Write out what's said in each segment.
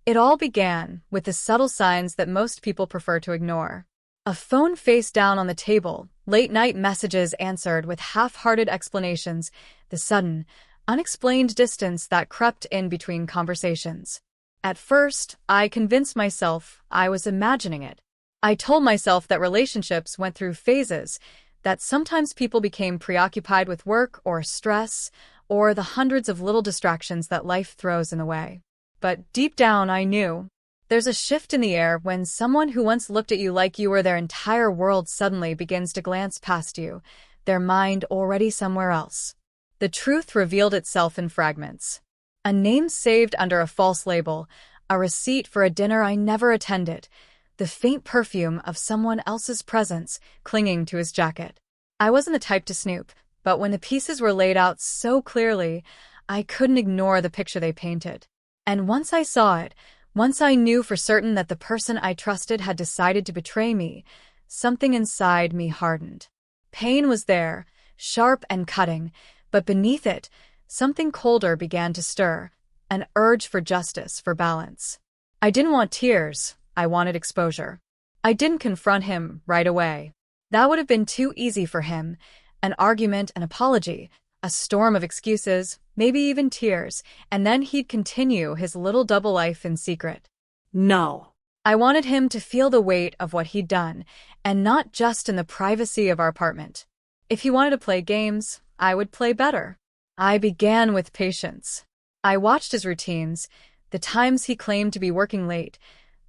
It all began with the subtle signs that most people prefer to ignore. A phone face down on the table, late-night messages answered with half-hearted explanations, the sudden, unexplained distance that crept in between conversations. At first, I convinced myself I was imagining it. I told myself that relationships went through phases, that sometimes people became preoccupied with work or stress, or the hundreds of little distractions that life throws in the way. But deep down, I knew. There's a shift in the air when someone who once looked at you like you were their entire world suddenly begins to glance past you, their mind already somewhere else. The truth revealed itself in fragments. A name saved under a false label, a receipt for a dinner I never attended, the faint perfume of someone else's presence clinging to his jacket. I wasn't the type to snoop, but when the pieces were laid out so clearly, I couldn't ignore the picture they painted. And once I saw it, once I knew for certain that the person I trusted had decided to betray me, something inside me hardened. Pain was there, sharp and cutting, but beneath it, something colder began to stir, an urge for justice, for balance. I didn't want tears, I wanted exposure. I didn't confront him right away. That would have been too easy for him. An argument, an apology, a storm of excuses, maybe even tears, and then he'd continue his little double life in secret. No. I wanted him to feel the weight of what he'd done, and not just in the privacy of our apartment. If he wanted to play games, I would play better. I began with patience. I watched his routines, the times he claimed to be working late,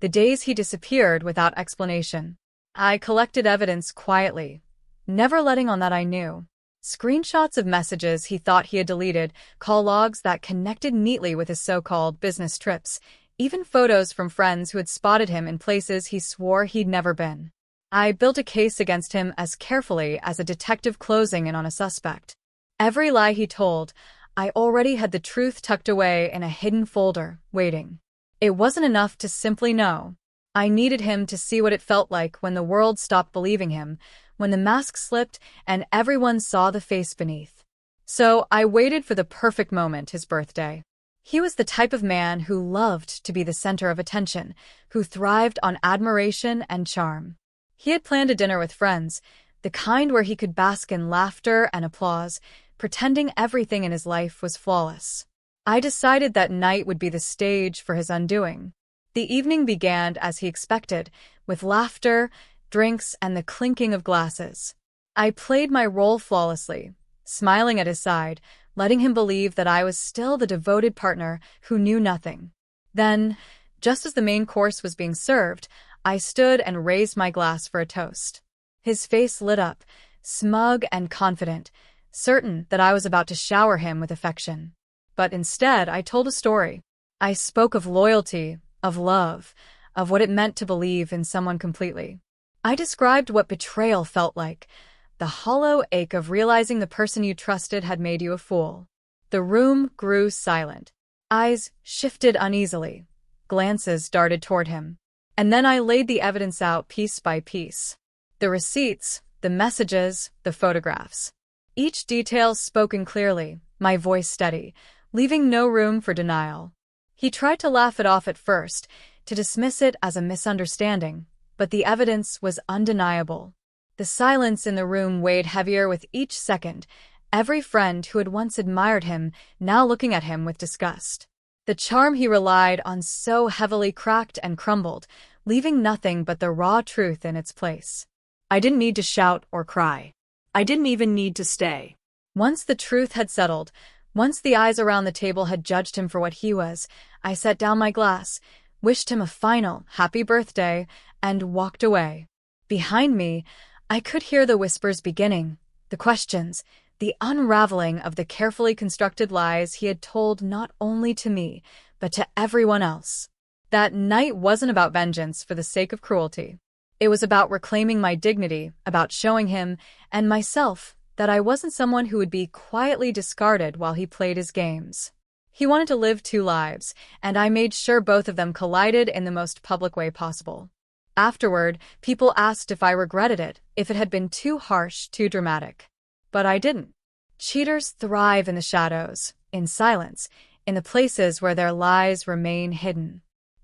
the days he disappeared without explanation. I collected evidence quietly, never letting on that I knew. Screenshots of messages he thought he had deleted, call logs that connected neatly with his so-called business trips, even photos from friends who had spotted him in places he swore he'd never been. I built a case against him as carefully as a detective closing in on a suspect. Every lie he told, I already had the truth tucked away in a hidden folder, waiting. It wasn't enough to simply know. I needed him to see what it felt like when the world stopped believing him, when the mask slipped and everyone saw the face beneath. So I waited for the perfect moment, his birthday. He was the type of man who loved to be the center of attention, who thrived on admiration and charm. He had planned a dinner with friends, the kind where he could bask in laughter and applause, pretending everything in his life was flawless. I decided that night would be the stage for his undoing. The evening began as he expected, with laughter, drinks, and the clinking of glasses. I played my role flawlessly, smiling at his side, letting him believe that I was still the devoted partner who knew nothing. Then, just as the main course was being served, I stood and raised my glass for a toast. His face lit up, smug and confident, certain that I was about to shower him with affection. But instead, I told a story. I spoke of loyalty, of love, of what it meant to believe in someone completely. I described what betrayal felt like, the hollow ache of realizing the person you trusted had made you a fool. The room grew silent. Eyes shifted uneasily. Glances darted toward him. And then I laid the evidence out piece by piece. The receipts, the messages, the photographs. Each detail spoken clearly, my voice steady, leaving no room for denial. He tried to laugh it off at first, to dismiss it as a misunderstanding, but the evidence was undeniable. The silence in the room weighed heavier with each second, every friend who had once admired him now looking at him with disgust. The charm he relied on so heavily cracked and crumbled, leaving nothing but the raw truth in its place. I didn't need to shout or cry. I didn't even need to stay. Once the truth had settled, once the eyes around the table had judged him for what he was, I set down my glass, wished him a final happy birthday, and walked away. Behind me, I could hear the whispers beginning, the questions, the unraveling of the carefully constructed lies he had told not only to me, but to everyone else. That night wasn't about vengeance for the sake of cruelty. It was about reclaiming my dignity, about showing him, and myself, that I wasn't someone who would be quietly discarded while he played his games. He wanted to live two lives, and I made sure both of them collided in the most public way possible. Afterward, people asked if I regretted it, if it had been too harsh, too dramatic. But I didn't. Cheaters thrive in the shadows, in silence, in the places where their lies remain hidden.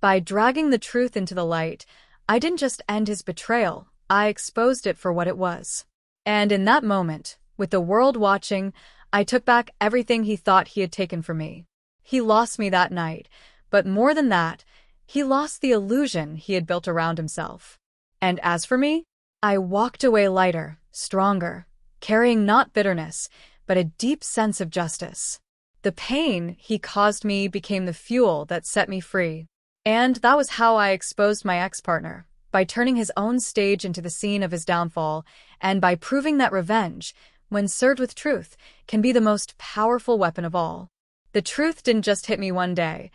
By dragging the truth into the light, I didn't just end his betrayal, I exposed it for what it was. And in that moment, with the world watching, I took back everything he thought he had taken from me. He lost me that night, but more than that, he lost the illusion he had built around himself. And as for me, I walked away lighter, stronger, carrying not bitterness, but a deep sense of justice. The pain he caused me became the fuel that set me free. And that was how I exposed my ex-partner, by turning his own stage into the scene of his downfall, and by proving that revenge, when served with truth, can be the most powerful weapon of all. The truth didn't just hit me one day.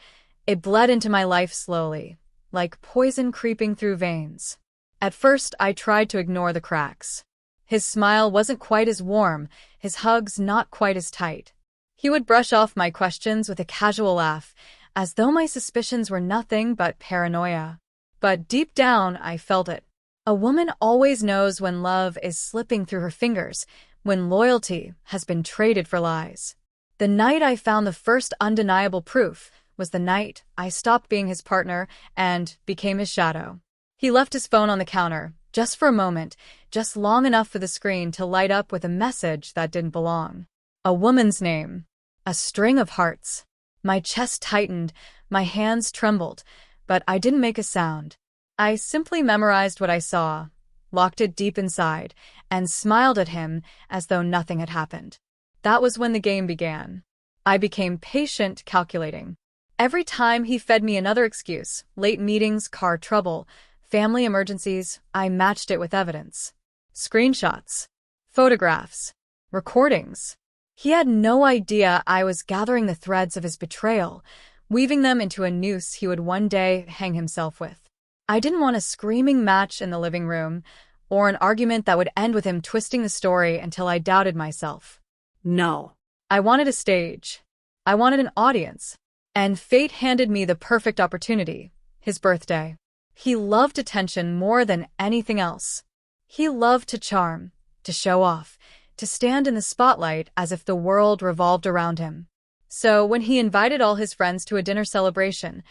It bled into my life slowly, like poison creeping through veins. At first, I tried to ignore the cracks. His smile wasn't quite as warm, his hugs not quite as tight. He would brush off my questions with a casual laugh, as though my suspicions were nothing but paranoia. But deep down, I felt it. A woman always knows when love is slipping through her fingers, when loyalty has been traded for lies. The night I found the first undeniable proof was the night I stopped being his partner and became his shadow. He left his phone on the counter, just for a moment, just long enough for the screen to light up with a message that didn't belong. A woman's name. A string of hearts. My chest tightened, my hands trembled, but I didn't make a sound. I simply memorized what I saw, locked it deep inside, and smiled at him as though nothing had happened. That was when the game began. I became patient, calculating. Every time he fed me another excuse, late meetings, car trouble, family emergencies, I matched it with evidence. Screenshots, photographs, recordings. He had no idea I was gathering the threads of his betrayal, weaving them into a noose he would one day hang himself with. I didn't want a screaming match in the living room, or an argument that would end with him twisting the story until I doubted myself. No. I wanted a stage. I wanted an audience. And fate handed me the perfect opportunity, his birthday. He loved attention more than anything else. He loved to charm, to show off, to stand in the spotlight as if the world revolved around him. So when he invited all his friends to a dinner celebration,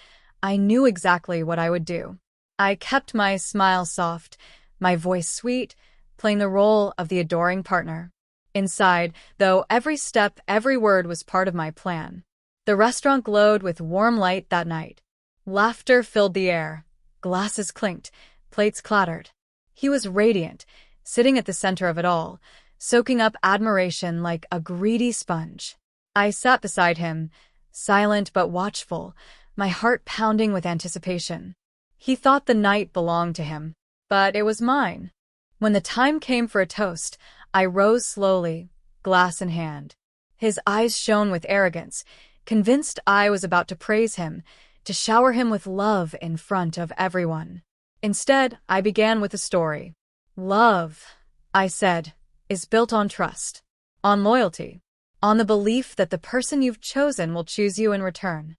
I knew exactly what I would do. I kept my smile soft, my voice sweet, playing the role of the adoring partner. Inside, though, every step, every word was part of my plan. The restaurant glowed with warm light that night. Laughter filled the air. Glasses clinked, plates clattered. He was radiant, sitting at the center of it all, soaking up admiration like a greedy sponge. I sat beside him, silent but watchful, my heart pounding with anticipation. He thought the night belonged to him, but it was mine. When the time came for a toast, I rose slowly, glass in hand. His eyes shone with arrogance, convinced I was about to praise him, to shower him with love in front of everyone. Instead, I began with a story. Love, I said, is built on trust, on loyalty, on the belief that the person you've chosen will choose you in return.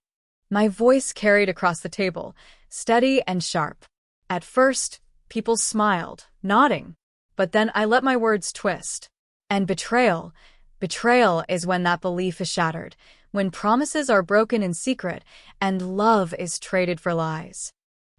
My voice carried across the table, steady and sharp. At first, people smiled, nodding, but then I let my words twist. And betrayal is when that belief is shattered, when promises are broken in secret and love is traded for lies.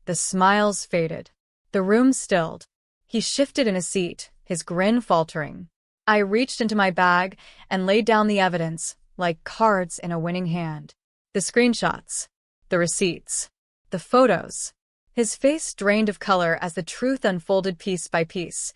The smiles faded. The room stilled. He shifted in a seat, his grin faltering. I reached into my bag and laid down the evidence, like cards in a winning hand. The screenshots, the receipts, the photos. His face drained of color as the truth unfolded piece by piece,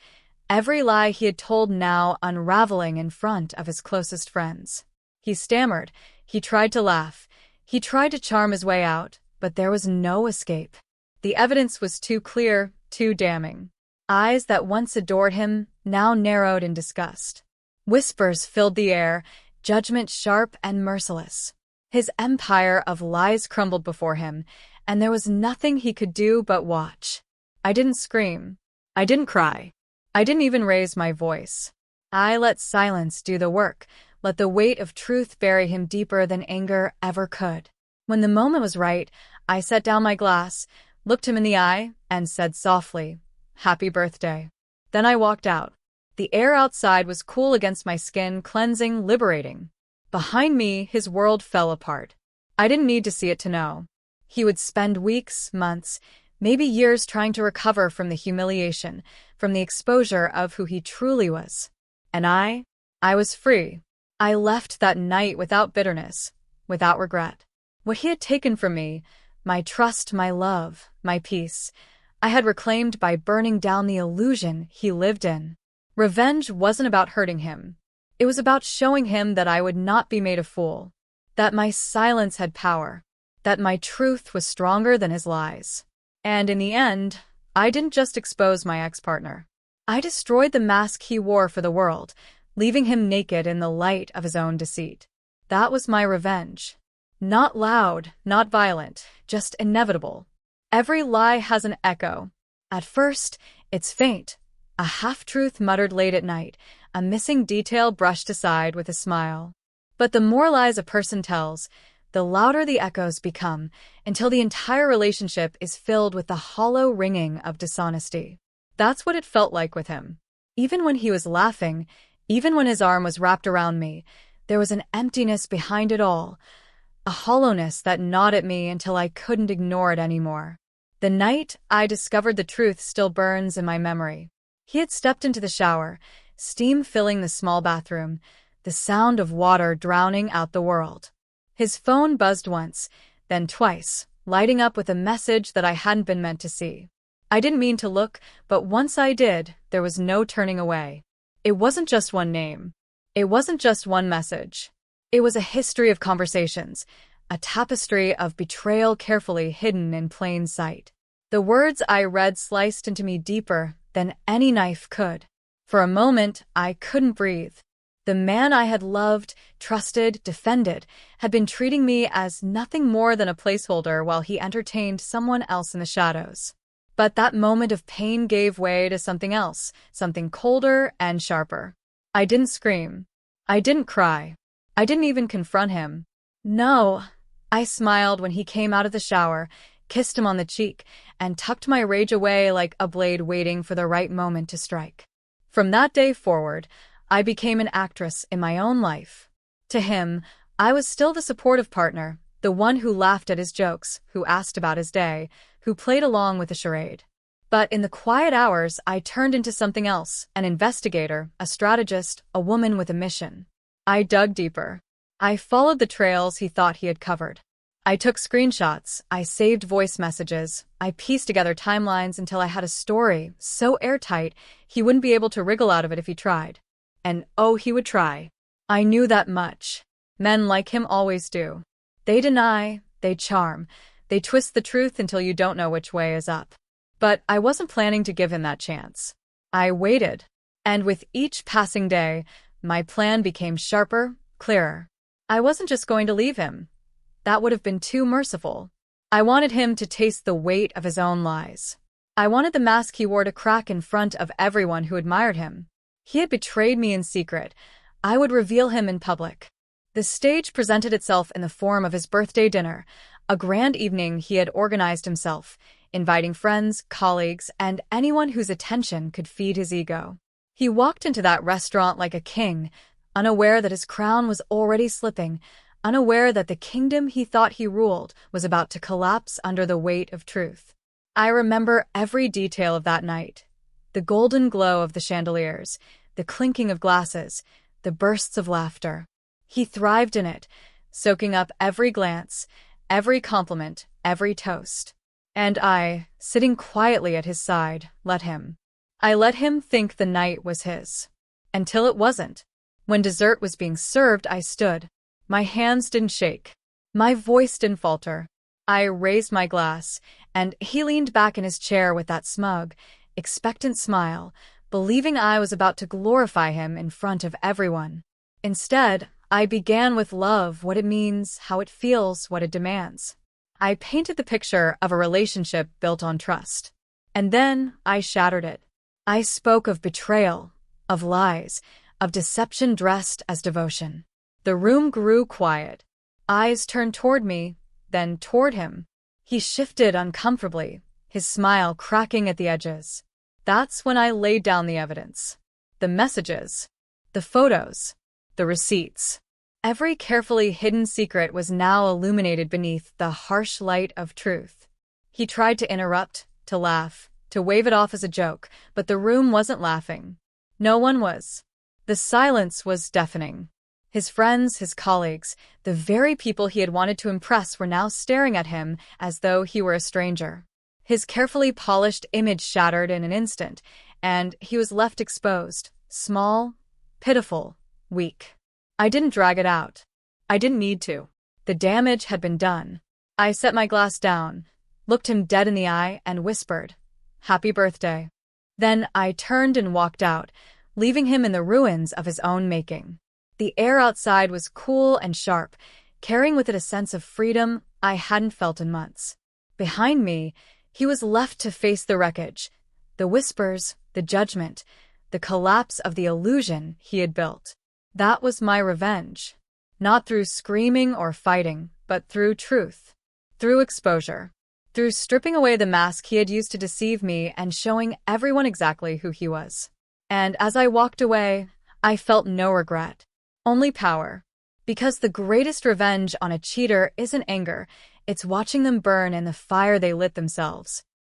every lie he had told now unraveling in front of his closest friends. He stammered. He tried to laugh. He tried to charm his way out, but there was no escape. The evidence was too clear, too damning. Eyes that once adored him now narrowed in disgust. Whispers filled the air, judgment sharp and merciless. His empire of lies crumbled before him, and there was nothing he could do but watch. I didn't scream. I didn't cry. I didn't even raise my voice. I let silence do the work, let the weight of truth bury him deeper than anger ever could. When the moment was right, I set down my glass, looked him in the eye, and said softly, "Happy birthday." Then I walked out. The air outside was cool against my skin, cleansing, liberating. Behind me, his world fell apart. I didn't need to see it to know. He would spend weeks, months, maybe years trying to recover from the humiliation, from the exposure of who he truly was. And I was free. I left that night without bitterness, without regret. What he had taken from me, my trust, my love, my peace, I had reclaimed by burning down the illusion he lived in. Revenge wasn't about hurting him. It was about showing him that I would not be made a fool, that my silence had power, that my truth was stronger than his lies. And in the end, I didn't just expose my ex-partner. I destroyed the mask he wore for the world, leaving him naked in the light of his own deceit. That was my revenge. Not loud, not violent, just inevitable. Every lie has an echo. At first, it's faint, a half-truth muttered late at night, a missing detail brushed aside with a smile. But the more lies a person tells, the louder the echoes become, until the entire relationship is filled with the hollow ringing of dishonesty. That's what it felt like with him. Even when he was laughing, even when his arm was wrapped around me, there was an emptiness behind it all, a hollowness that gnawed at me until I couldn't ignore it anymore. The night I discovered the truth still burns in my memory. He had stepped into the shower, steam filling the small bathroom, the sound of water drowning out the world. His phone buzzed once, then twice, lighting up with a message that I hadn't been meant to see. I didn't mean to look, but once I did, there was no turning away. It wasn't just one name. It wasn't just one message. It was a history of conversations, a tapestry of betrayal carefully hidden in plain sight. The words I read sliced into me deeper than any knife could. For a moment, I couldn't breathe. The man I had loved, trusted, defended, had been treating me as nothing more than a placeholder while he entertained someone else in the shadows. But that moment of pain gave way to something else, something colder and sharper. I didn't scream. I didn't cry. I didn't even confront him. No. I smiled when he came out of the shower, kissed him on the cheek, and tucked my rage away like a blade waiting for the right moment to strike. From that day forward, I became an actress in my own life. To him, I was still the supportive partner, the one who laughed at his jokes, who asked about his day, who played along with the charade. But in the quiet hours, I turned into something else, an investigator, a strategist, a woman with a mission. I dug deeper. I followed the trails he thought he had covered. I took screenshots, I saved voice messages, I pieced together timelines until I had a story so airtight he wouldn't be able to wriggle out of it if he tried. And oh, he would try. I knew that much. Men like him always do. They deny, they charm, they twist the truth until you don't know which way is up. But I wasn't planning to give him that chance. I waited. And with each passing day, my plan became sharper, clearer. I wasn't just going to leave him. That would have been too merciful. I wanted him to taste the weight of his own lies. I wanted the mask he wore to crack in front of everyone who admired him. He had betrayed me in secret. I would reveal him in public. The stage presented itself in the form of his birthday dinner, a grand evening he had organized himself, inviting friends, colleagues, and anyone whose attention could feed his ego. He walked into that restaurant like a king, unaware that his crown was already slipping, unaware that the kingdom he thought he ruled was about to collapse under the weight of truth. I remember every detail of that night. The golden glow of the chandeliers, the clinking of glasses, the bursts of laughter. He thrived in it, soaking up every glance, every compliment, every toast. And I, sitting quietly at his side, let him. I let him think the night was his. Until it wasn't. When dessert was being served, I stood. My hands didn't shake. My voice didn't falter. I raised my glass, and he leaned back in his chair with that smug, expectant smile, believing I was about to glorify him in front of everyone. Instead, I began with love, what it means, how it feels, what it demands. I painted the picture of a relationship built on trust. And then I shattered it. I spoke of betrayal, of lies, of deception dressed as devotion. The room grew quiet. Eyes turned toward me, then toward him. He shifted uncomfortably, his smile cracking at the edges. That's when I laid down the evidence. The messages. The photos. The receipts. Every carefully hidden secret was now illuminated beneath the harsh light of truth. He tried to interrupt, to laugh, to wave it off as a joke, but the room wasn't laughing. No one was. The silence was deafening. His friends, his colleagues, the very people he had wanted to impress were now staring at him as though he were a stranger. His carefully polished image shattered in an instant, and he was left exposed, small, pitiful, weak. I didn't drag it out. I didn't need to. The damage had been done. I set my glass down, looked him dead in the eye, and whispered, "Happy birthday." Then I turned and walked out, leaving him in the ruins of his own making. The air outside was cool and sharp, carrying with it a sense of freedom I hadn't felt in months. Behind me, he was left to face the wreckage, the whispers, the judgment, the collapse of the illusion he had built. That was my revenge. Not through screaming or fighting, but through truth. Through exposure. Through stripping away the mask he had used to deceive me and showing everyone exactly who he was. And as I walked away, I felt no regret. Only power. Because the greatest revenge on a cheater isn't anger, it's watching them burn in the fire they lit themselves.